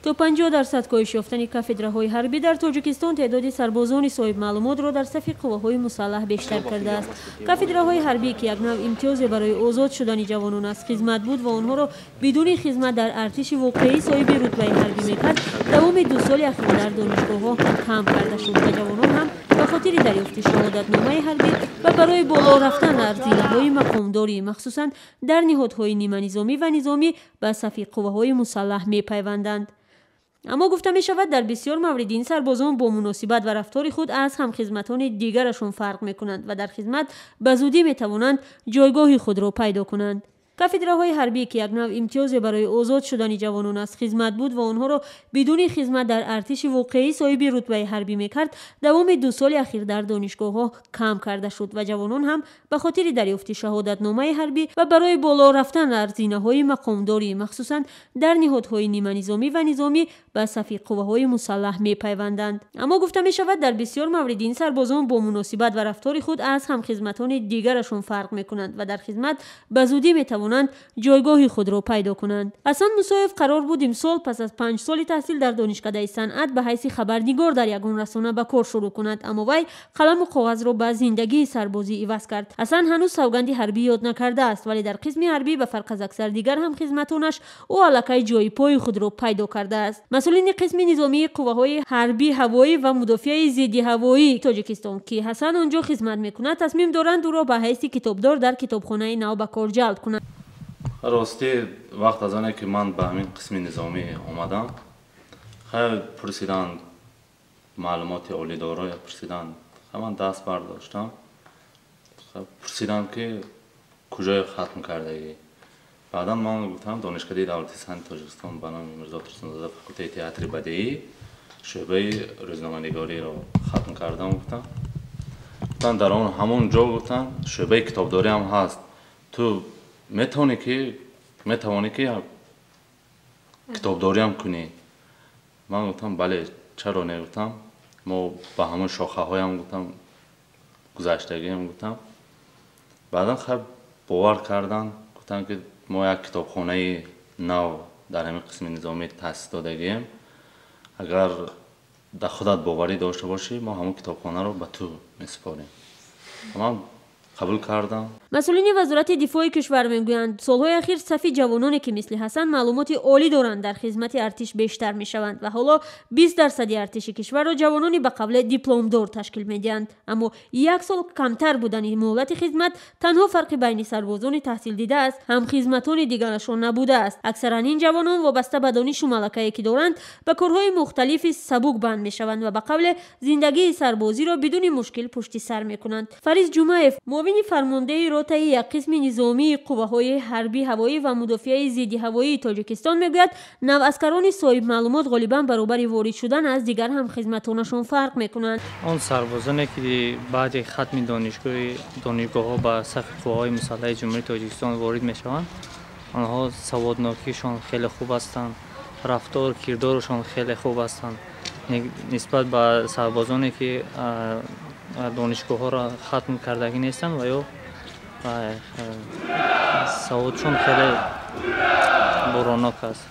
تو 50% کاهش یافتن کافدراهای حربی در تاجیکستان تعداد سربازان صاحب معلومات را در صف قواهای مسلح بیشتر کرده است. کافدراهای حربی که یک نوع امتیاز برای آزاد شدن جوانان از خدمت بود و آنها را بدون خدمت در ارتش واقعی صاحب رتبه حربی میکرد، دوام 2 سال اخیر در دانشگاه‌ها کم کرده شد و جوانان هم به خاطر دریافت شهادتنامه حربی و برای بالا رفتن در زینه‌های مقامداری مخصوصا در نهادهای نیمه نظامی و نظامی به صف قواهای مسلح می‌پیوندند. اما گفته می شود در بسیار موارد این سربازان با مناسبت و رفتار خود از همخدمتان دیگرشون فرق می کنند و در خدمت به زودی می توانند جایگاه خود را پیدا کنند. کافدراهای حربی که یک نوع امتیاز برای آزاد شدن جوانان از خدمت بود و آنها را بدون خدمت در ارتش واقعی صاحب رتبه حربی میکرد، دوام 2 سال اخیر در دانشگاه‌ها کم کرده شد و جوانان هم به خاطر دریافت شهادتنامه حربی و برای بالا رفتن در زینه‌های مقامداری مخصوصا در نهادهای نیمه نظامی و نظامی به صف قواهای مسلح می‌پیوندند. اما گفته می شود در بسیار موارد این سربازان با مناسبت و رفتار خود از همخدمتان دیگرشون فرق می‌کنند و در خدمت به زودی می‌توانند جایگاه خود را پیدا کنند. حسن موسایف قرار بود امسال پس از 5 سال تحصیل در دانشکده صنعت به حیث خبرنگار در یگان رسانه به کار شروع کند، اما وی قلم و کاغذ را به زندگی سربازی عوض کرد. حسن هنوز سوگند حربی یاد نکرده است، ولی در قسم حربی به فرق از اکثر دیگر هم خدمتانش او الکی جای پای خود را پیدا کرده است. مسئولین قسم نظامی قواهای حربی هوایی و مدافع ضد هوایی تاجیکستان که حسن آنجا خدمت میکند تصمیم دارند او را به حیث کتابدار در کتابخانه نو به کار جلب کنند. راستی وقت از آنه که من به همین قسم نظامی آمدم، خیلی پرسیدن معلومات عالی دارای پرسیدن، من دست برداشتم، پرسیدن که کجای ختم کرده ای؟ بعدا من گفتم دانشکده دولتی صنعت تاجیکستان به نام میرزا ترسونزاده فاکولته تئاتر بدیعی شعبه روزنامه‌نگاری را ختم کردم. گفتن در آن همون جا گفتن شعبه کتابداری هم هست، تو میتوانی که کتابداری هم کنی. من گفتم بله چرا نه، گفتم ما با همون شاخه های هم گفتم گذشتگی هم گفتم. بعدا خب باور کردن، گفتن که ما یک کتابخانه نو در همین قسم نظامی تأسیس دادگیم، اگر در خودت باوری داشته باشی ما همون کتابخانه رو به تو میسپاریم. من قبول کردم. مسئولین وزارت دفاع کشور میگویند سالهای اخیر صف جوانانی که مثل حسن معلومات عالی دارند در خدمت ارتش بیشتر میشوند و حالا 20% ارتش کشور را جوانانی به قبل دیپلم دار تشکیل میدهند. اما 1 سال کمتر بودن مهلت خدمت تنها فرق بین سربازان تحصیل دیده است، هم خدمتان دیگرشان نبوده است. اکثرا این جوانان وابسته به دانش و ملکه‌ای که دارند به کارهای مختلف سبک بند میشوند و به قبل زندگی سربازی را بدون مشکل پشت سر میکنند. فریض جمعه معاون فرمانده رتبه یک قسم نظامی قواهای حربی هوایی و مدافع ضد هوایی تاجیکستان میگوید نواسکران صاحب معلومات غالبا برابر وارد شدن از دیگر هم خدمتانشان فرق میکنند. آن سربازانی که بعد ختم دانشگاه‌ها به صف قواهای مسلح جمهوری تاجیکستان وارد میشوند، آنها سوادناکیشان خیلی خوب هستند، رفتار کردارشان خیلی خوب هستند نسبت به سربازانی که دانشگاه‌ها را ختم کردگی نیستند و یا سوادشون خیلی برانک است.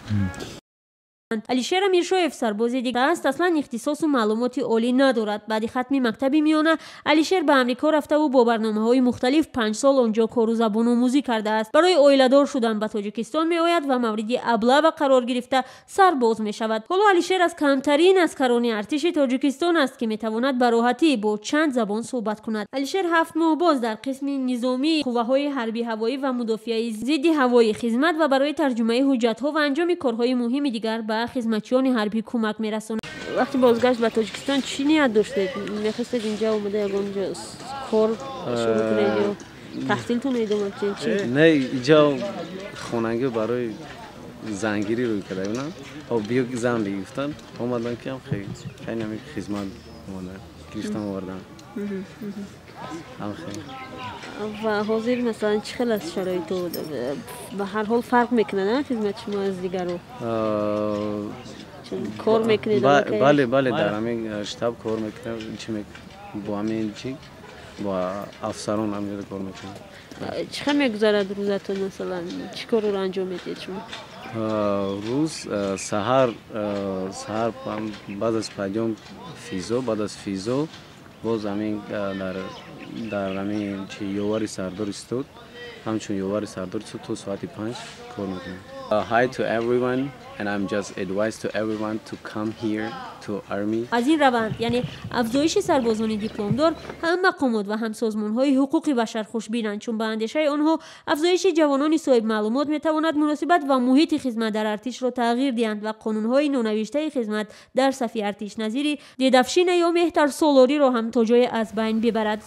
علیشیر امیرشاهف سرباز دیگر است، اصلا اختصاص و معلومات عالی ندارد. بعد ختم مکتب میانه علیشیر به امریکا رفته و با برنامه‌های مختلف 5 سال آنجا کار و زبان آموزی کرده است. برای عائله‌دار شدن به تاجیکستان میآید و مورد ابله قرار گرفته سرباز میشود. حالا علیشیر از کمترین اسکران ارتش تاجیکستان است که میتواند به راحتی با چند زبان صحبت کند. علیشیر 7 ماه باز در قسم نظامی قواهای حربی هوایی و مدافع ضد هوایی خدمت و برای ترجمه حجت‌ها و انجام کارهای مهم دیگر به خدمتچیان حربی کمک میرساند. وقتی بازگشت به تاجیکستان چی نیت داشتید؟ می‌خواستید اینجا اومده اونجا کار شروع کنید یا تحصیلتون ادامه بدید؟ نه اینجا خونگی برای زنگیری روی کرده بودن و بیا زن بگیفتن اومدن که هم خیلی نمی خدمت اومدن گرفتن آوردن هم خیلی. و حاضر مثلا چه خیلی از شرایط به هر حال فرق میکنه نه خدمت شما از دیگر رو؟ چون کار میکنید؟ بله در همین شتاب کار میکنم با همین چی با افسران هم کار میکنم. چقدر میگذارد روزتون مثلا چی کار رو انجام میدید شما؟ روز سحر بعد از پدیوم فیزو بعد از فیزو باز همین در همین چی یواری سردار استود همچون یواری سردار استود تو ساعت 5 کار میکنم. Hi to everyone and I'm just advise to everyone to come here to army. از این روند یعنی افزایش سربازان دیپلمدار هم مقامات و هم سازمان‌های حقوق بشر خوشبینند، چون به اندیشه آنها افزایش جوانان صاحب معلومات میتواند مناسبت و محیط خدمت در ارتش را تغییر دهند و قانون‌های نونوشته خدمت در صف ارتش نظیر دیدفشین یا مهتر سالاری را هم تا جای از بین ببرد.